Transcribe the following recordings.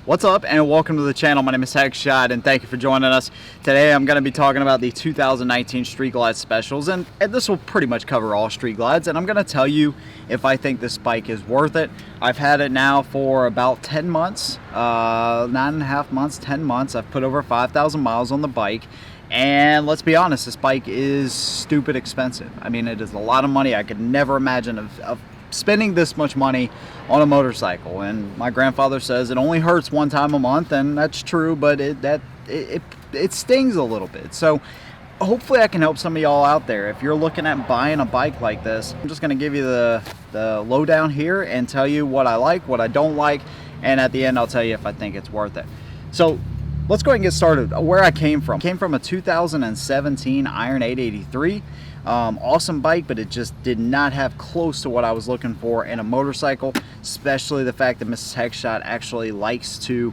What's up and welcome to the channel. My name is Heckshot and thank you for joining us. Today I'm going to be talking about the 2019 Street Glide specials, and this will pretty much cover all Street Glides, and I'm going to tell you if I think this bike is worth it. I've had it now for about 10 months, 9.5 months, 10 months. I've put over 5,000 miles on the bike, and let's be honest, this bike is stupid expensive. I mean, it is a lot of money. I could never imagine of spending this much money on a motorcycle. And my grandfather says it only hurts one time a month, and that's true, but it stings a little bit. So hopefully I can help some of y'all out there. If you're looking at buying a bike like this, I'm just going to give you the lowdown here and tell you what I like, what I don't like, and at the end I'll tell you if I think it's worth it. So let's go ahead and get started. Where I came from. Came from a 2017 Iron 883. Awesome bike, but it just did not have close to what I was looking for in a motorcycle, especially the fact that Mrs. Heckshot actually likes to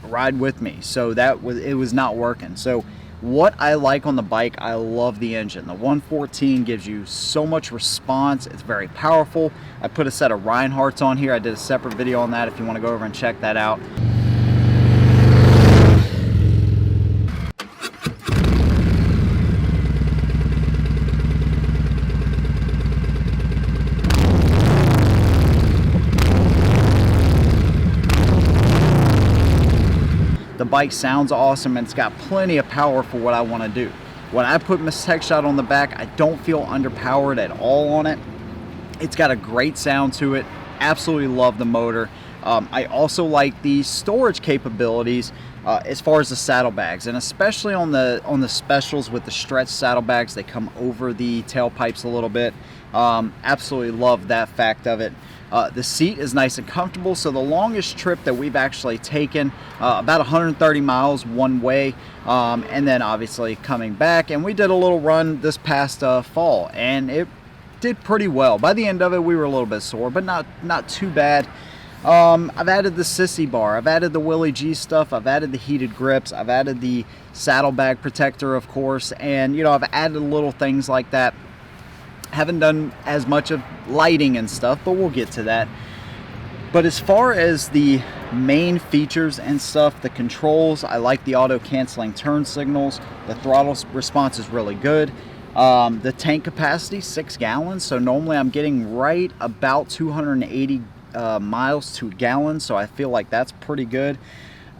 ride with me. So it was not working. So what I like on the bike, I love the engine. The 114 gives you so much response. It's very powerful. I put a set of Reinhardts on here. I did a separate video on that if you want to go over and check that out. The bike sounds awesome and it's got plenty of power for what I want to do. When I put Mrs. Heckshot on the back, I don't feel underpowered at all on it. It's got a great sound to it. Absolutely love the motor. I also like the storage capabilities as far as the saddlebags, and especially on the specials with the stretch saddlebags. They come over the tailpipes a little bit. Absolutely love that fact of it. The seat is nice and comfortable. So the longest trip that we've actually taken, about 130 miles one way, and then obviously coming back, and we did a little run this past fall, and it did pretty well. By the end of it, we were a little bit sore, but not too bad. I've added the sissy bar, I've added the Willie G stuff, I've added the heated grips, I've added the saddlebag protector, of course, and I've added little things like that. Haven't done as much of lighting and stuff, but we'll get to that. But as far as the main features and stuff, the controls, I like the auto canceling turn signals. The throttle response is really good. The tank capacity, 6 gallons. So normally I'm getting right about 280 miles to a gallon. So I feel like that's pretty good.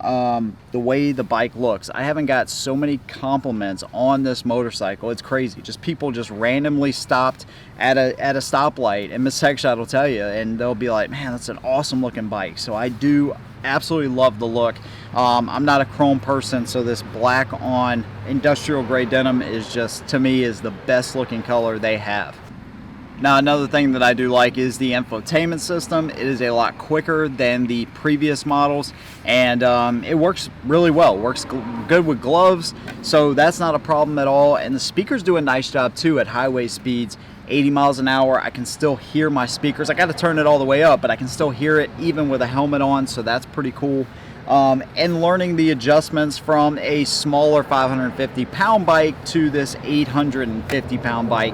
The way the bike looks, I haven't got so many compliments on this motorcycle. It's crazy. Just people just randomly stopped at a stoplight, and Miss Heckshot will tell you, and they'll be like, man, that's an awesome looking bike. So I do absolutely love the look. I'm not a chrome person, so this black on industrial grade denim is just, to me, is the best looking color they have. Now, another thing that I do like is the infotainment system. It is a lot quicker than the previous models, and it works really well. Works good with gloves, so that's not a problem at all. And the speakers do a nice job too at highway speeds. 80 miles an hour, I can still hear my speakers. I got to turn it all the way up, but I can still hear it even with a helmet on, so that's pretty cool. And learning the adjustments from a smaller 550-pound bike to this 850-pound bike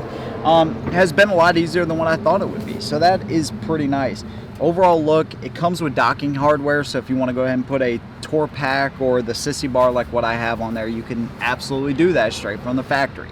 has been a lot easier than what I thought it would be. So that is pretty nice. Overall look, it comes with docking hardware, so if you want to go ahead and put a tour pack or the sissy bar like what I have on there, you can absolutely do that straight from the factory.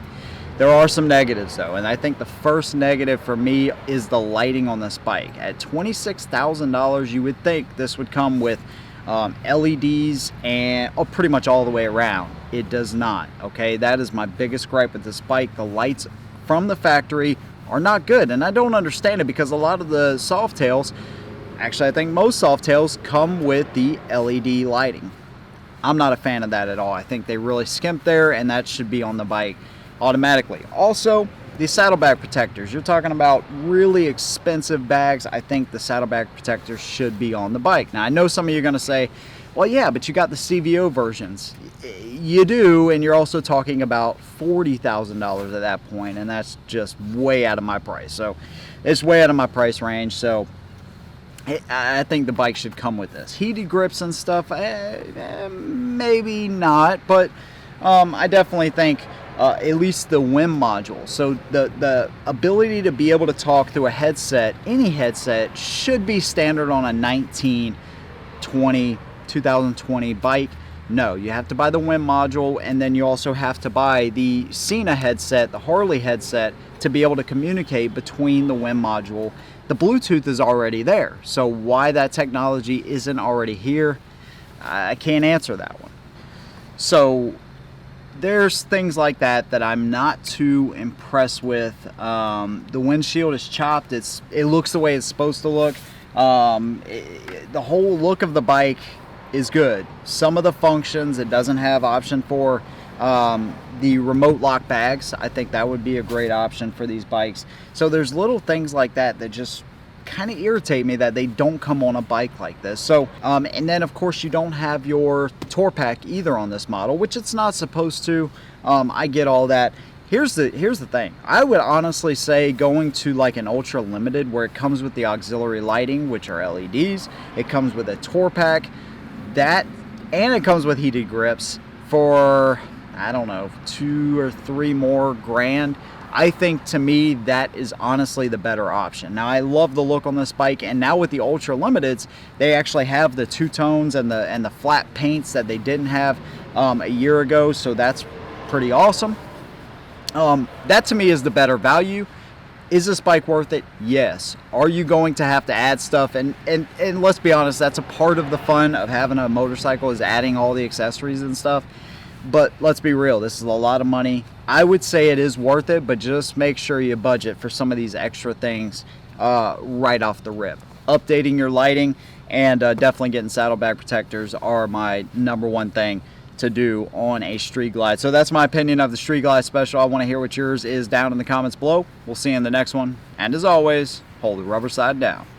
There are some negatives though, and I think the first negative for me is the lighting on this bike. At $26,000, you would think this would come with LEDs and pretty much all the way around. It does not. Okay, that is my biggest gripe with this bike. The lights from the factory are not good, and I don't understand it because a lot of the Softails, actually I think most Softails, come with the LED lighting. I'm not a fan of that at all. I think they really skimp there, and that should be on the bike automatically. Also, the saddlebag protectors, you're talking about really expensive bags. I think the saddlebag protectors should be on the bike. Now, I know some of you are going to say, well, yeah, but you got the CVO versions. You do, and you're also talking about $40,000 at that point, and that's just way out of my price. So it's way out of my price range. So I think the bike should come with this. Heated grips and stuff, maybe not, but I definitely think at least the WIM module. So the ability to be able to talk through a headset, any headset, should be standard on a 19, 20, 2020 bike, no, you have to buy the wind module, and then you also have to buy the Sena headset, the Harley headset, to be able to communicate between the wind module. The Bluetooth is already there, so why that technology isn't already here, I can't answer that one. So there's things like that that I'm not too impressed with. The windshield is chopped. It looks the way it's supposed to look. The whole look of the bike is good. Some of the functions, it doesn't have option for the remote lock bags. I think that would be a great option for these bikes. So there's little things like that that just kind of irritate me that they don't come on a bike like this. So and then of course you don't have your tour pack either on this model, which it's not supposed to. I get all that. Here's the thing. I would honestly say going to like an Ultra Limited, where it comes with the auxiliary lighting, which are LEDs, it comes with a tour pack, that, and it comes with heated grips for, I don't know, $2 or $3 more grand. I think, to me, that is honestly the better option. Now, I love the look on this bike, and now with the Ultra Limiteds, they actually have the two-tones and the flat paints that they didn't have a year ago, so that's pretty awesome. That, to me, is the better value. Is this bike worth it? Yes. Are you going to have to add stuff? And let's be honest, that's a part of the fun of having a motorcycle, is adding all the accessories and stuff. But let's be real, this is a lot of money. I would say it is worth it, but just make sure you budget for some of these extra things right off the rip. Updating your lighting and definitely getting saddlebag protectors are my #1 thing to do on a Street Glide. So that's my opinion of the Street Glide Special. I want to hear what yours is down in the comments below. We'll see you in the next one. And as always, hold the rubber side down.